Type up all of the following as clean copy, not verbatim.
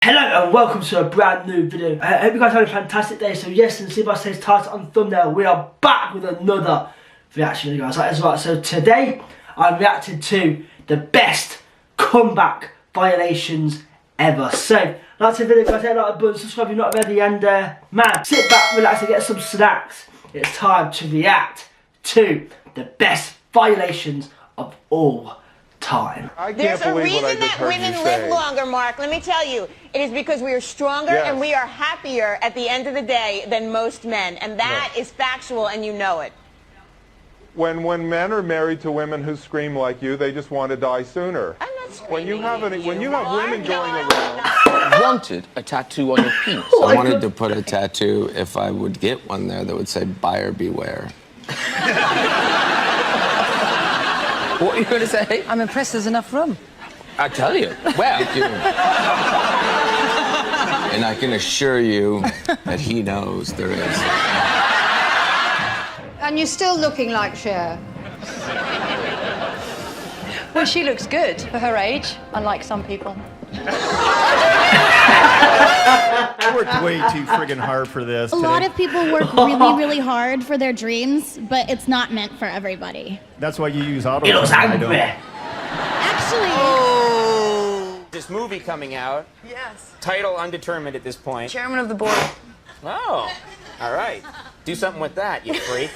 Hello and welcome to a brand new video. I hope you guys had a fantastic day. So yes, and see by today's title and thumbnail, we are back with another reaction video, guys. That is right. So today I'm reacting to the best comeback violations ever. So like the video, guys, hit like the button, subscribe if you're not already, and man, sit back, relax and get some snacks. It's time to react to the best violations of all time. There's a reason that women live longer, Mark. Let me tell you. It is because we are stronger and we are happier at the end of the day than most men. And that is factual, and you know it. When men are married to women who scream like you, they just want to die sooner. I'm not screaming. When you have women going around. I wanted a tattoo on your penis. I wanted to put a tattoo, if I would get one there, that would say buyer beware. What are you going to say? I'm impressed there's enough room. I tell you. Well. And I can assure you that he knows there is. And you're still looking like Cher. Well, she looks good for her age, unlike some people. I worked way too friggin' hard for this. A lot of people work really, really hard for their dreams, but it's not meant for everybody. That's why you use auto. It was angry. Actually, This movie coming out. Yes. Title undetermined at this point. Chairman of the board. Oh, all right. Do something with that, you freak.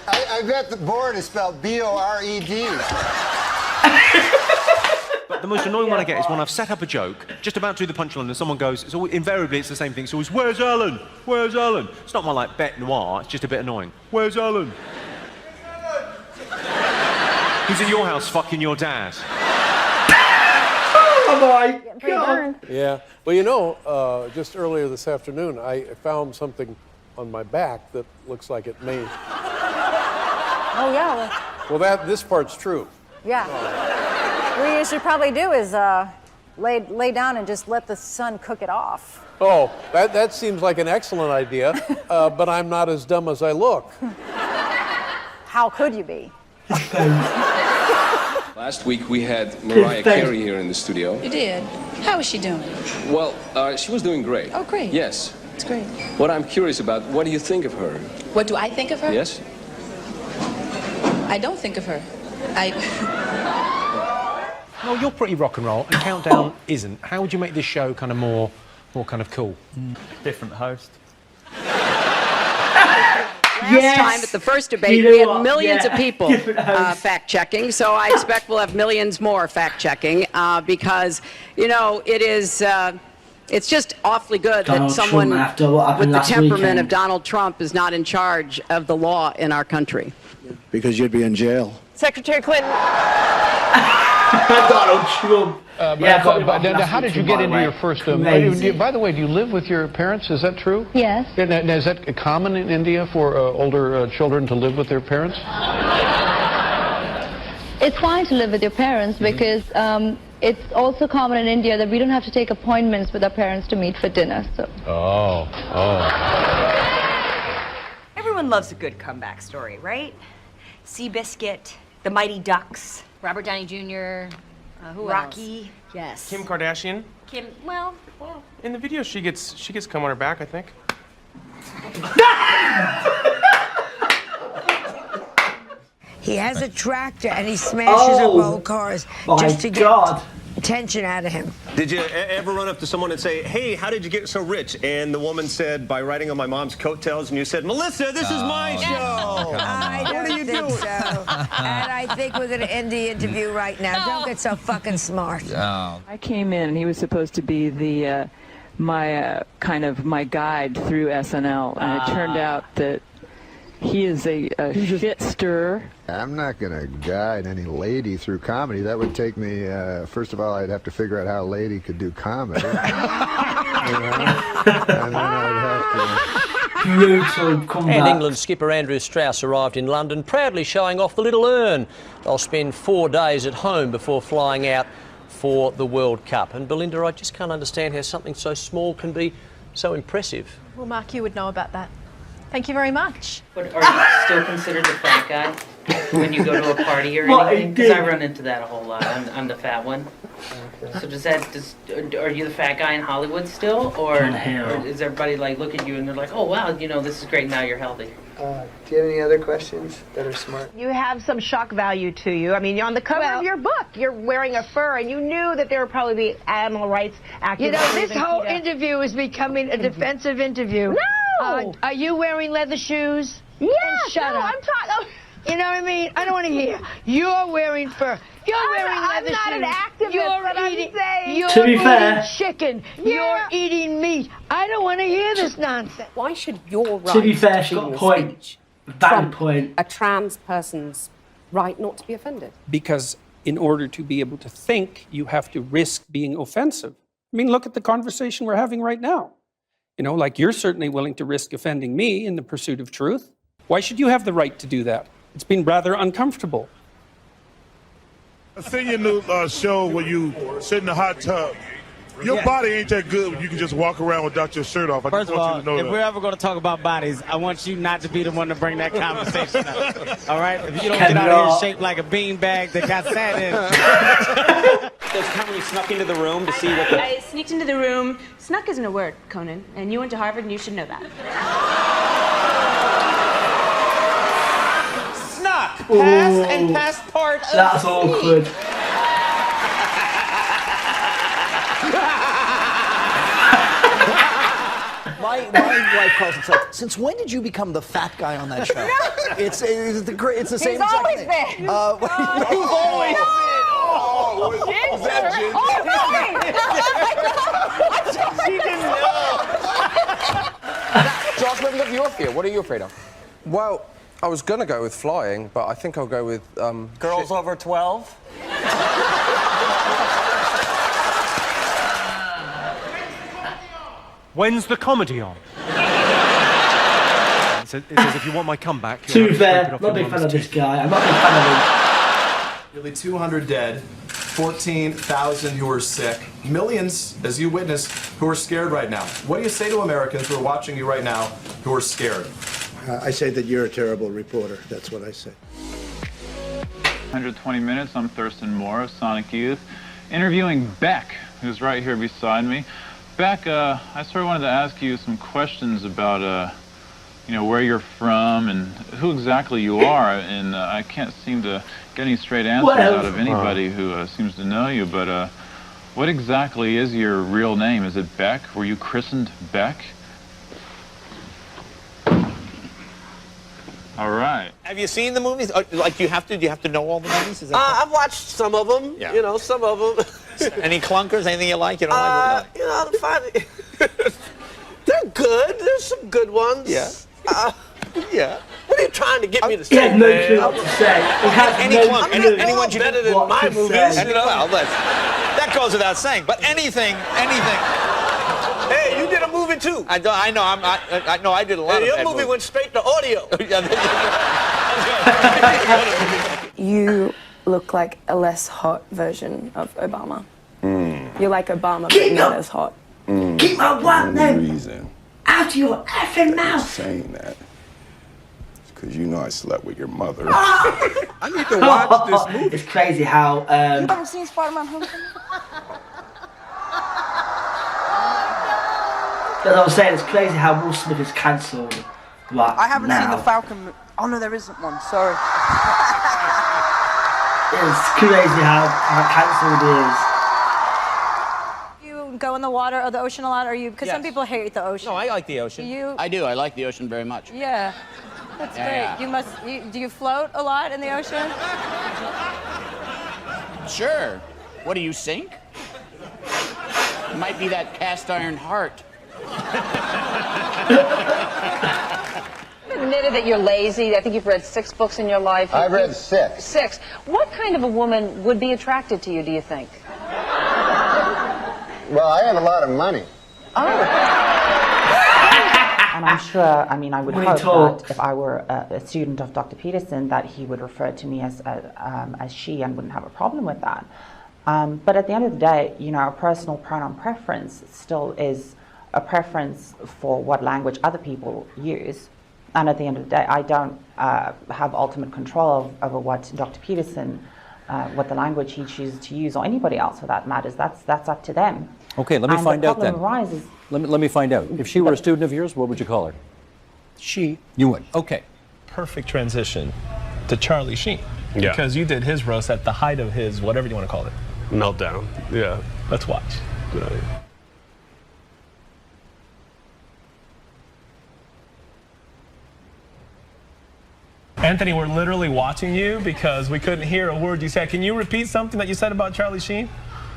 I bet the board is spelled B-O-R-E-D. But the most annoying one I get is when I've set up a joke, just about to do the punchline, and someone goes, invariably it's the same thing. It's always, where's Alan? Where's Alan? It's not my like bête noir, it's just a bit annoying. Where's Alan? He's at your house fucking your dad. Oh my God. Yeah. Well, you know, just earlier this afternoon, I found something on my back that looks like it may... Oh, yeah. Well, this part's true. Yeah. What you should probably do is lay down and just let the sun cook it off. Oh, that seems like an excellent idea, but I'm not as dumb as I look. How could you be? Last week we had Mariah Carey here in the studio. You did? How is she doing? Well, she was doing great. Oh, great. Yes. It's great. What I'm curious about, what do you think of her? What do I think of her? Yes? I don't think of her. No, you're pretty rock and roll, and Countdown isn't. How would you make this show kind of more kind of cool? Different host. Last time at the first debate, we had millions of people fact-checking, so I expect we'll have millions more fact-checking because, you know, it is... it's just awfully good that someone with the temperament of Donald Trump is not in charge of the law in our country. Because you'd be in jail. Secretary Clinton. Donald Trump. How did you get into your first... by the way, do you live with your parents? Is that true? yes. Now, is that common in India for older children to live with their parents? It's fine to live with your parents because it's also common in India that we don't have to take appointments with our parents to meet for dinner. So. Oh. Everyone loves a good comeback story, right? Seabiscuit, the Mighty Ducks, Robert Downey Jr., Rocky. Yes. Kim Kardashian. Well, In the video, she gets cum on her back, I think. He has a tractor and he smashes up old cars just to get attention out of him. Did you ever run up to someone and say, hey, how did you get so rich? And the woman said, by riding on my mom's coattails, and you said, Melissa, this is my show. I don't think so. And I think we're going to end the interview right now. Don't get so fucking smart. I came in and he was supposed to be the my guide through SNL, and it turned out that he is a shit stirrer. I'm not going to guide any lady through comedy. That would take me, first of all, I'd have to figure out how a lady could do comedy. And then I'd have to... Brutal comeback. And England skipper Andrew Strauss arrived in London, proudly showing off the little urn. They'll spend 4 days at home before flying out for the World Cup. And Belinda, I just can't understand how something so small can be so impressive. Well, Mark, you would know about that. Thank you very much. But are you still considered the fat guy? when you go to a party or anything? Because I run into that a whole lot. I'm the fat one. So are you the fat guy in Hollywood still, or is everybody like look at you and they're like, oh wow, you know, this is great, now you're healthy? Do you have any other questions that are smart? You have some shock value to you. I mean, on the cover of your book, you're wearing a fur, and you knew that there would probably be animal rights activists. You know, this whole interview is becoming a defensive interview. No! Are you wearing leather shoes? Yeah, shut up. I'm talking. You know what I mean? I don't want to hear. You're wearing fur. You're wearing leather shoes. I'm not an activist, You're eating, You're to be fair, eating chicken. You're eating meat. I don't want to hear this nonsense. Why should your right to be fair, she's got a point. Valid point. A trans person's right not to be offended? Because in order to be able to think, you have to risk being offensive. I mean, look at the conversation we're having right now. You know, like you're certainly willing to risk offending me in the pursuit of truth. Why should you have the right to do that? It's been rather uncomfortable. I've seen your new show where you sit in the hot tub. Your body ain't that good when you can just walk around without your shirt off. First of all, if we're ever going to talk about bodies, I want you not to be the one to bring that conversation up. All right? If you don't get out of here shaped like a beanbag that got sat in. There's a time when you snuck into the room to see what the... I sneaked into the room. Snuck isn't a word, Conan. And you went to Harvard and you should know that. Snuck! Past and past part of That's awkward. My wife calls it like, since when did you become the fat guy on that show? It's the same He's always exact thing. been. You've always been. Is that She didn't know. Josh, what are you fear? What are you afraid of? Well, I was gonna go with flying, but I think I'll go with girls over 12. When's the comedy on? It says if you want my comeback. To be fair, I'm not a big fan of this guy. I'm not a big fan of him. Nearly 200 dead, 14,000 who are sick, millions, as you witnessed, who are scared right now. What do you say to Americans who are watching you right now who are scared? I say that you're a terrible reporter. That's what I say. 120 Minutes. I'm Thurston Moore of Sonic Youth, interviewing Beck, who's right here beside me. Beck, I sort of wanted to ask you some questions about, you know, where you're from and who exactly you are, and I can't seem to get any straight answers out of anybody who seems to know you, but what exactly is your real name? Is it Beck? Were you christened Beck? All right. Have you seen the movies? Like, do you have to know all the movies? Is that I've watched some of them. Yeah. You know, some of them. Any clunkers? Anything you like? You don't like? You know, I'm fine. They're good. There's some good ones. Yeah. Yeah. What are you trying to get me to say? He had no clue what to say. Anyone's better than my movies. Well, that goes without saying. But anything. Hey, you did a movie too. I know. I did a lot of your bad movie movies. went straight to audio. You look like a less hot version of Obama. You're like Obama, but not as hot. Keep my white name reason out of your effing mouth. saying that is because you know I slept with your mother. I need to watch this movie. It's crazy how. You haven't seen Spider-Man Homecoming? As I was saying, it's crazy how Will Smith is cancelled. Right I haven't now. seen the Falcon. Oh no, there isn't one. Sorry. It's crazy how cancelled he is. You go in the water or the ocean a lot, or you? Because some people hate the ocean. No, I like the ocean. You? I do. I like the ocean very much. Yeah. That's great. You must. Do you float a lot in the ocean? Sure. What do you sink? It might be that cast iron heart. You admitted that you're lazy. I think you've read 6 books in your life. I've read 6. 6. What kind of a woman would be attracted to you, do you think? Well, I have a lot of money. And I'm sure, I mean, I would hope that if I were a student of Dr. Peterson, that he would refer to me as she and wouldn't have a problem with that. But at the end of the day, you know, a personal pronoun preference still is a preference for what language other people use. And at the end of the day, I don't have ultimate control over what Dr. Peterson, what the language he chooses to use, or anybody else for that matters. That's up to them. Okay, let me And find the out then. problem arises. Let me find out. If she were a student of yours, what would you call her? She. You would. Okay. Perfect transition to Charlie Sheen. Yeah. Because you did his roast at the height of his, whatever you want to call it. Meltdown. Yeah. Let's watch. Right. Anthony, we're literally watching you because we couldn't hear a word you said. Can you repeat something that you said about Charlie Sheen?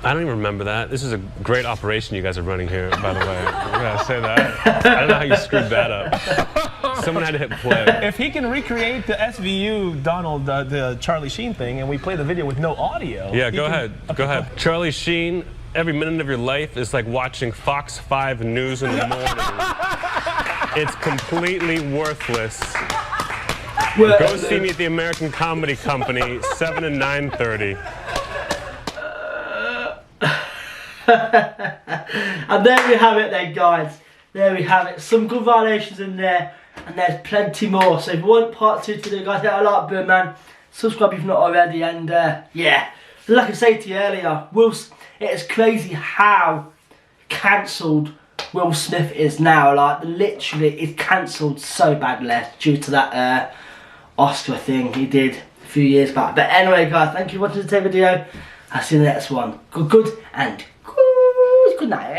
I don't even remember that. This is a great operation you guys are running here, by the way. I gotta say that. I don't know how you screwed that up. Someone had to hit play. If he can recreate the SVU Donald, the Charlie Sheen thing, and we play the video with no audio. Yeah, go ahead. Okay, Go ahead. Charlie Sheen, every minute of your life is like watching Fox 5 News in the morning. It's completely worthless. Go see me at the American Comedy Company, 7 and 9:30. And there we have it then, guys. There we have it. Some good violations in there, and there's plenty more. So if you want part 2 to do, guys, hit a like button, man. Subscribe if you're not already, and yeah. Like I said to you earlier, it is crazy how cancelled Will Smith is now. Like, literally, it's cancelled so badly due to that Oscar thing he did a few years back. But anyway, guys, thank you for watching the video. I'll see you in the next one. Good, and good night.